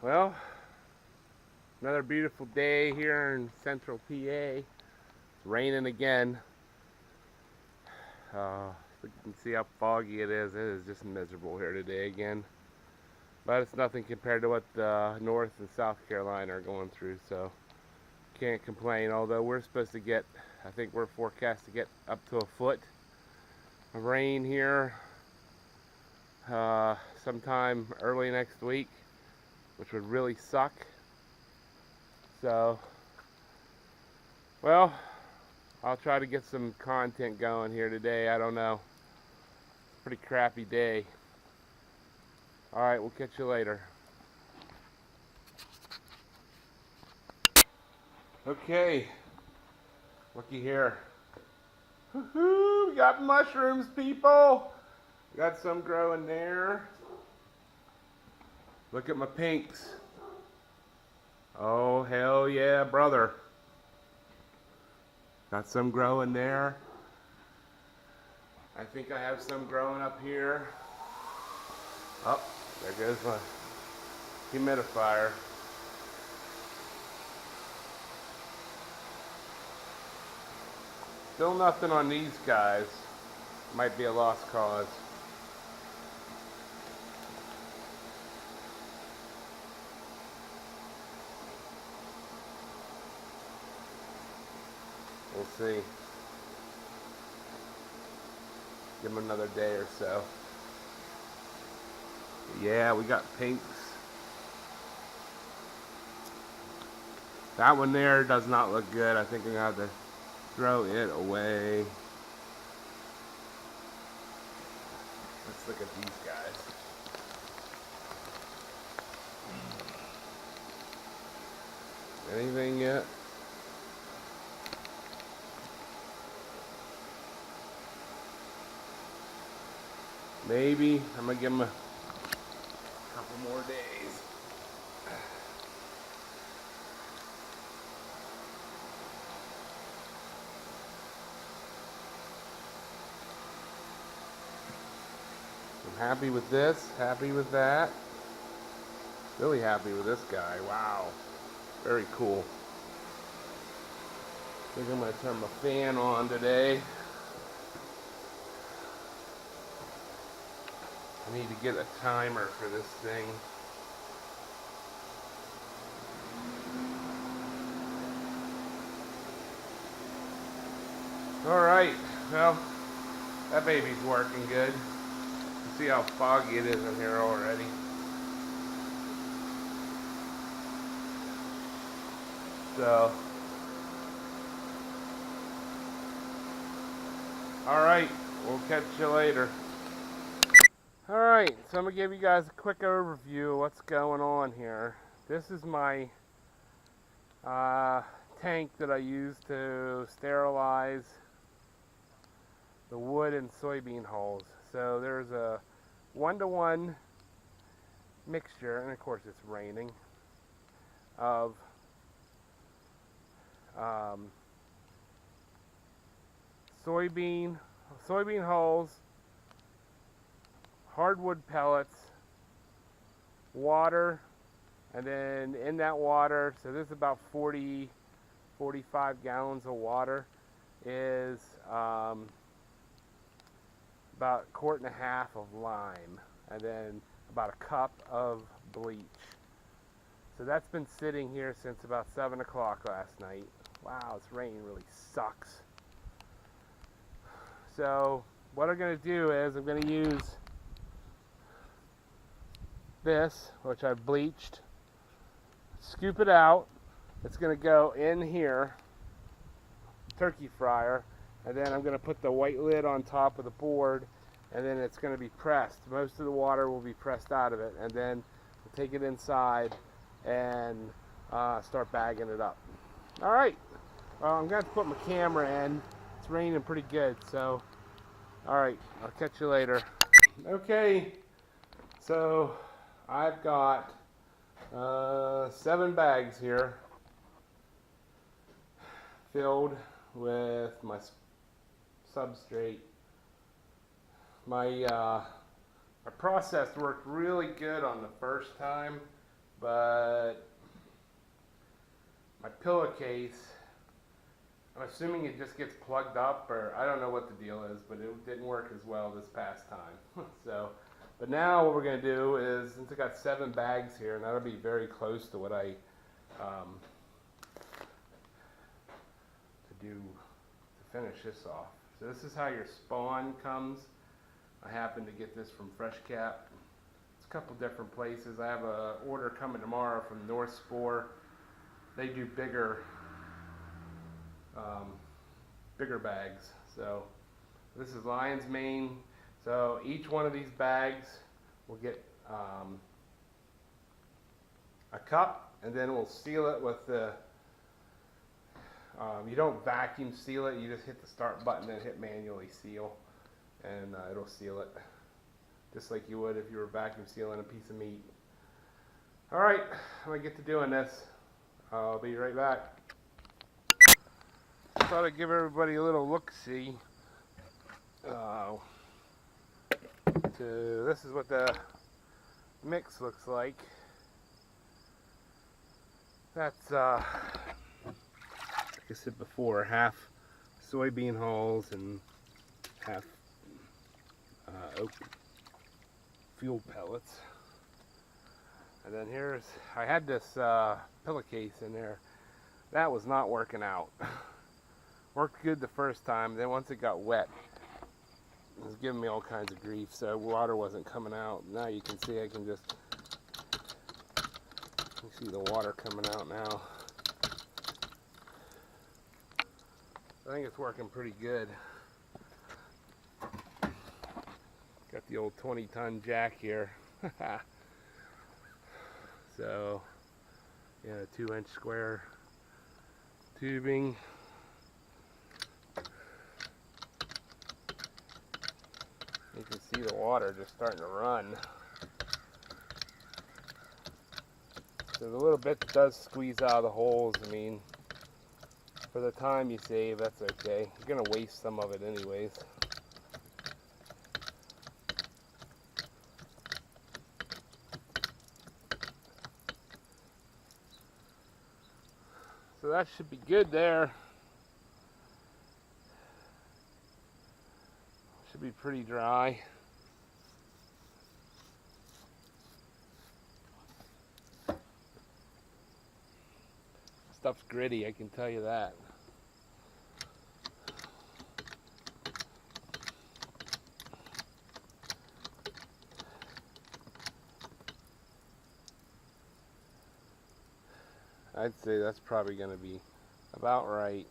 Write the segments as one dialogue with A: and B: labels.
A: Well, another beautiful day here in central PA. It's raining again. You can see how foggy it is. It is just miserable here today again. But it's nothing compared to what North and South Carolina are going through, so can't complain. Although we're supposed to get, I think we're forecast to get up to a foot of rain here sometime early next week, which would really suck. So, well, I'll try to get some content going here today. I don't know. It's a pretty crappy day. Alright, we'll catch you later. Okay, looky here. Woohoo! We got mushrooms, people! Got some growing there. Look at my pinks. Oh, hell yeah, brother. Got some growing there. I think I have some growing up here. Oh, there goes my humidifier. Still nothing on these guys. Might be a lost cause. We'll see. Give them another day or so. Yeah, we got pinks. That one there does not look good. I think I'm going to have to throw it away. Let's look at these guys. Anything yet? Maybe. I'm going to give them a couple more days. I'm happy with this, happy with that. Really happy with this guy. Wow. Very cool. I think I'm going to turn my fan on today. I need to get a timer for this thing. Alright, well, that baby's working good. You see how foggy it is in here already. So, alright, we'll catch you later. Alright, so I'm going to give you guys a quick overview of what's going on here. This is my tank that I use to sterilize the wood and soybean hulls. So there's a 1-to-1 mixture, and of course it's raining, of soybean hulls, hardwood pellets, water, and then in that water, so this is about 45 gallons of water, is about 1.5 quarts of lime, and then about a cup of bleach. So that's been sitting here since about 7 o'clock last night. Wow, this rain really sucks. So what I'm going to do is I'm going to use this, which I've bleached, scoop it out. It's going to go in here, turkey fryer, and then I'm going to put the white lid on top of the board, and then it's going to be pressed. Most of the water will be pressed out of it, and then we'll take it inside and start bagging it up. Alright, well, I'm going to have to put my camera in. It's raining pretty good, so alright, I'll catch you later. Okay, so I've got 7 bags here filled with my substrate. My process worked really good on the first time, but my pillowcase, I'm assuming it just gets plugged up, or I don't know what the deal is, but it didn't work as well this past time. So, but now what we're going to do is, since I got 7 bags here, and that'll be very close to what I to finish this off. So this is how your spawn comes. I happen to get this from Fresh Cap. It's a couple different places. I have a order coming tomorrow from North Spore. They do bigger bags. So this is lion's mane. So each one of these bags will get a cup, and then we'll seal it with the you don't vacuum seal it, you just hit the start button and hit manually seal, and it'll seal it just like you would if you were vacuum sealing a piece of meat. Alright, I'm going to get to doing this. I'll be right back. Thought I'd give everybody a little look-see. So this is what the mix looks like. That's like I said before, half soybean hulls and half oak fuel pellets. And then here's, I had this pillowcase in there. That was not working out. Worked good the first time, then once it got wet, it was giving me all kinds of grief, so water wasn't coming out. Now you can see I can just, you see the water coming out now. I think it's working pretty good. Got the old 20-ton jack here. So, yeah, 2-inch square tubing. You can see the water just starting to run. So the little bit that does squeeze out of the holes, I mean, for the time you save, that's okay. You're gonna waste some of it anyways. So that should be good there. Should be pretty dry. Stuff's gritty, I can tell you that. I'd say that's probably going to be about right.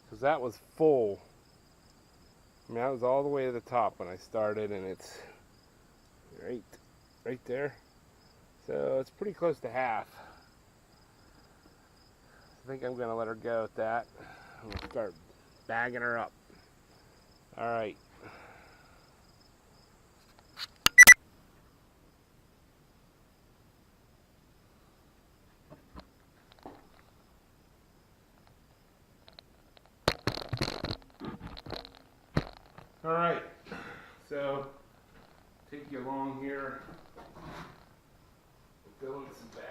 A: Because that was full. I mean, that was all the way to the top when I started, and it's right there. So it's pretty close to half. I think I'm going to let her go at that. I'm going to start bagging her up. Alright. Alright, so take you along here, fill in some bags.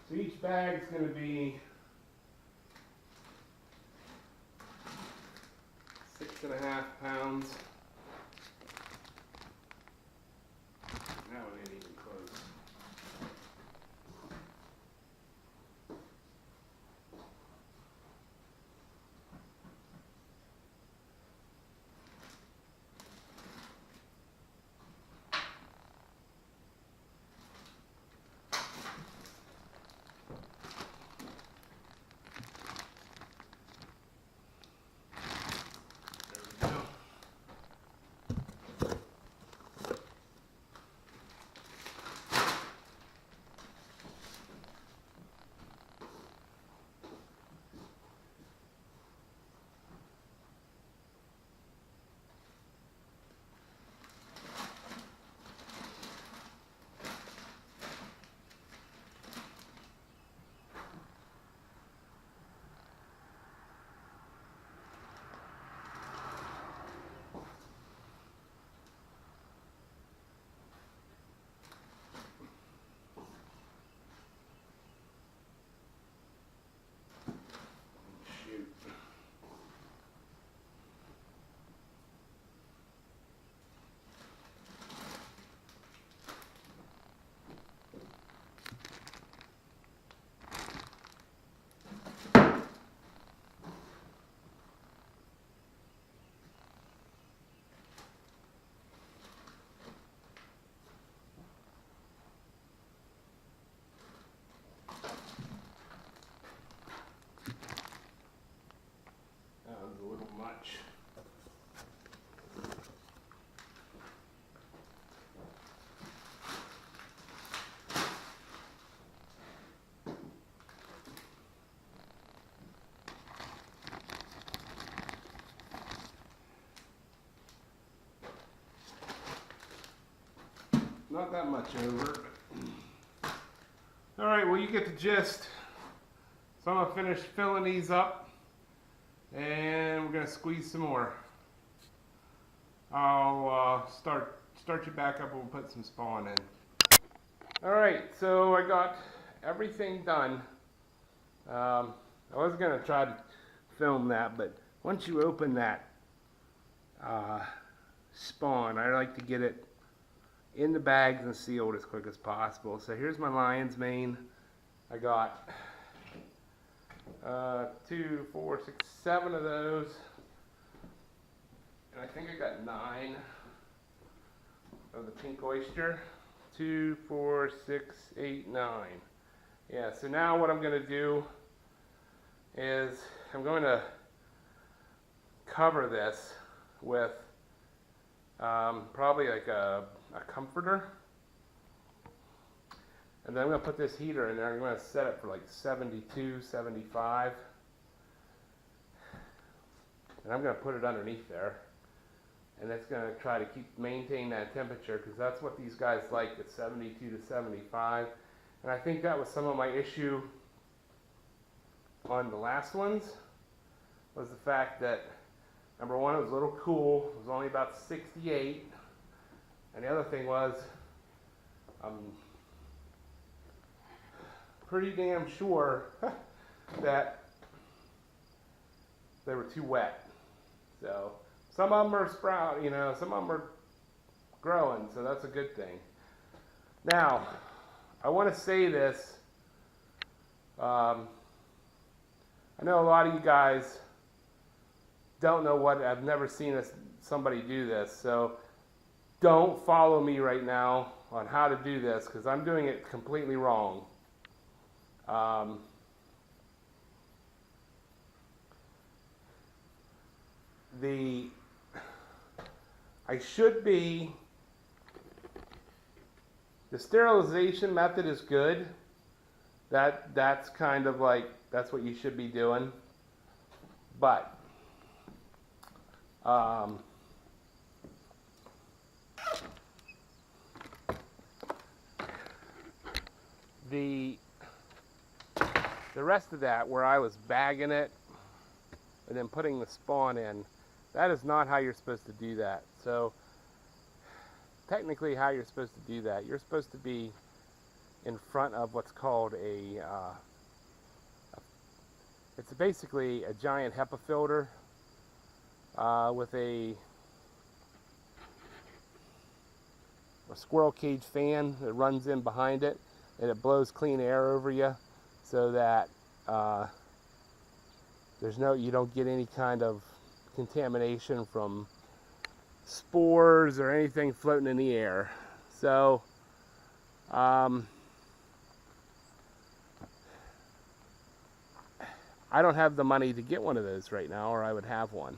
A: So each bag is going to be 6.5 pounds. That one ain't even close. not that much over. Alright, well you get the gist. So I'm going to finish filling these up and we're going to squeeze some more. I'll start you back up and we'll put some spawn in. Alright, so I got everything done. I was going to try to film that, but once you open that spawn, I like to get it in the bags and sealed as quick as possible. So here's my lion's mane. I got 2, 4, 6, 7 of those. And I think I got 9 of the pink oyster. 2, 4, 6, 8, 9. Yeah, so now what I'm going to do is I'm going to cover this with probably like a comforter. And then I'm going to put this heater in there. I'm going to set it for like 72, 75. And I'm going to put it underneath there. And it's going to try to maintain that temperature because that's what these guys like at 72 to 75. And I think that was some of my issue on the last ones, was the fact that number one, it was a little cool. It was only about 68. And the other thing was, I'm pretty damn sure that they were too wet. So some of them are some of them are growing, so that's a good thing. Now, I want to say this. I know a lot of you guys don't know what, I've never seen somebody do this, so don't follow me right now on how to do this because I'm doing it completely wrong. The sterilization method is good. That's kind of like, that's what you should be doing. But the rest of that, where I was bagging it and then putting the spawn in, that is not how you're supposed to do that. So technically how you're supposed to do that, you're supposed to be in front of what's called it's basically a giant HEPA filter with a squirrel cage fan that runs in behind it, and it blows clean air over you so that you don't get any kind of contamination from spores or anything floating in the air. So I don't have the money to get one of those right now, or I would have one.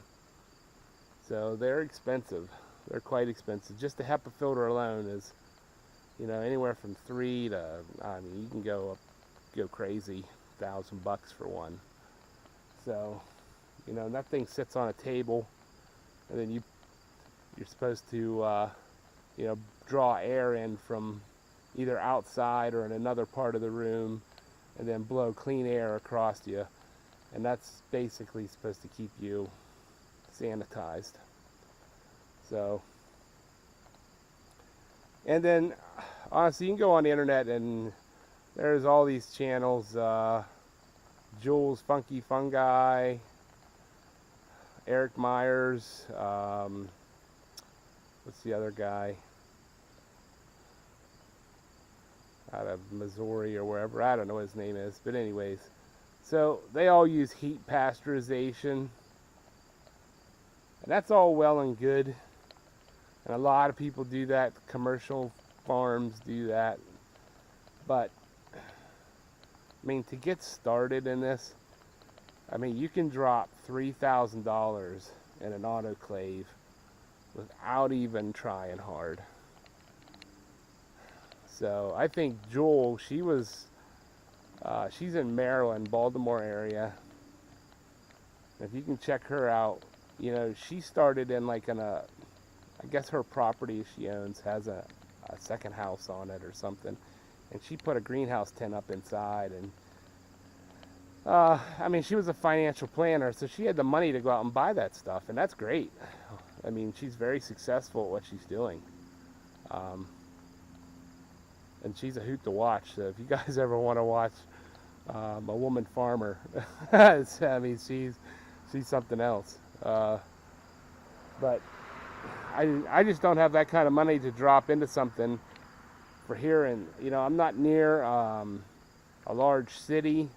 A: So they're expensive. They're quite expensive. Just the HEPA filter alone is, anywhere from $3 to, you can go crazy, $1,000 for one. So, that thing sits on a table, and then you're supposed to, draw air in from either outside or in another part of the room, and then blow clean air across you. And that's basically supposed to keep you sanitized. So, and then honestly, you can go on the internet and there's all these channels, Jules Funky Fungi, Eric Myers, what's the other guy out of Missouri or wherever, I don't know what his name is, but anyways, so they all use heat pasteurization, and that's all well and good, and a lot of people do that. Commercial farms do that, but to get started in this, you can drop $3,000 in an autoclave without even trying hard. So I think Jewel, she's in Maryland, Baltimore area. If you can check her out, she started in I guess her property she owns has a a second house on it or something. And she put a greenhouse tent up inside. And I mean, she was a financial planner, so she had the money to go out and buy that stuff, and that's great. I mean, she's very successful at what she's doing. And she's a hoot to watch. So if you guys ever want to watch a woman farmer, I mean, she's something else. But I just don't have that kind of money to drop into something for here. And you know, I'm not near a large city.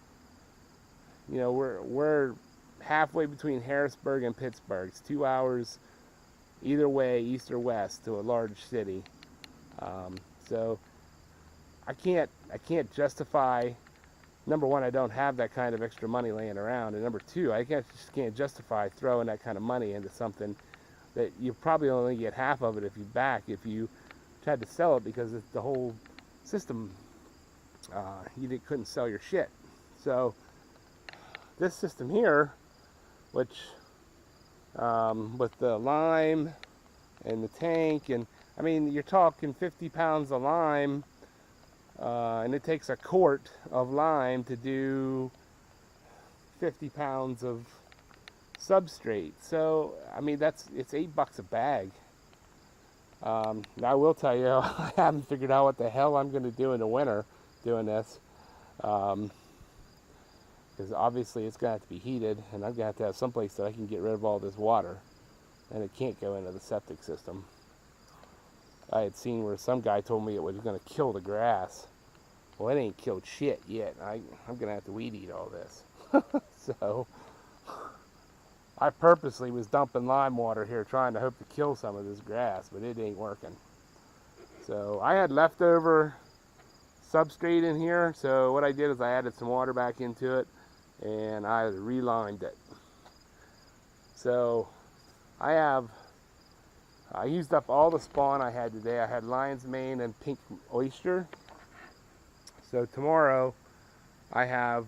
A: You know, we're halfway between Harrisburg and Pittsburgh. It's 2 hours either way, east or west, to a large city. So I can't justify. Number one, I don't have that kind of extra money laying around, and number two, I just can't justify throwing that kind of money into something that you probably only get half of it if you tried to sell it, because it's the whole system, you couldn't sell your shit. So this system here, which with the lime and the tank, and I mean, you're talking 50 pounds of lime, and it takes a quart of lime to do 50 pounds of substrate. So I mean, it's $8 a bag. Now I will tell you, I haven't figured out what the hell I'm going to do in the winter doing this, because obviously it's going to have to be heated, and I'm going to have someplace that I can get rid of all this water, and it can't go into the septic system. I had seen where some guy told me it was going to kill the grass. Well, it ain't killed shit yet. I'm going to have to weed eat all this. So I purposely was dumping lime water here, trying to hope to kill some of this grass, but it ain't working. So I had leftover substrate in here, so what I did is I added some water back into it, and I relimed it. So I used up all the spawn I had today. I had lion's mane and pink oyster. So tomorrow I have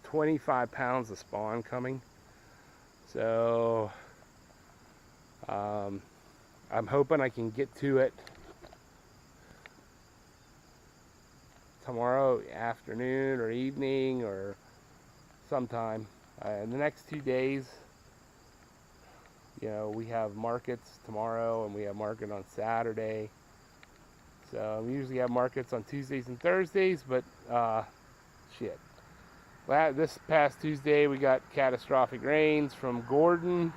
A: 25 pounds of spawn coming. So I'm hoping I can get to it tomorrow afternoon or evening or sometime. In the next 2 days, you know, we have markets tomorrow and we have market on Saturday. So we usually have markets on Tuesdays and Thursdays, but shit. This past Tuesday we got catastrophic rains from Gordon,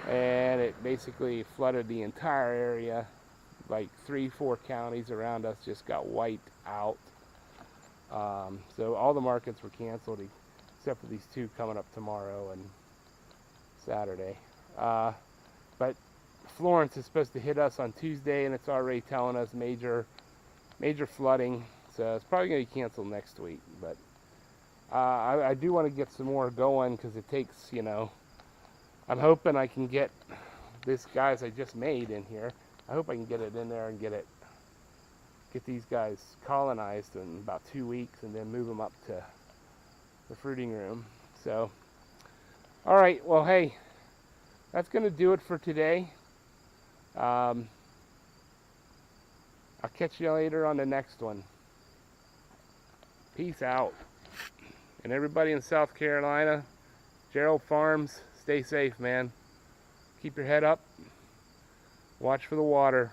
A: and it basically flooded the entire area. Like 3-4 counties around us just got wiped out. So all the markets were canceled except for these two coming up tomorrow and Saturday. But Florence is supposed to hit us on Tuesday, and it's already telling us major flooding. So it's probably going to be canceled next week. But I do want to get some more going, because it takes, you know, I'm hoping I can get this guys I just made in here. I hope I can get it in there and get these guys colonized in about 2 weeks, and then move them up to the fruiting room. So, all right, well, hey, that's going to do it for today. I'll catch you later on the next one. Peace out. And everybody in South Carolina, Gerald Farms, stay safe, man. Keep your head up. Watch for the water.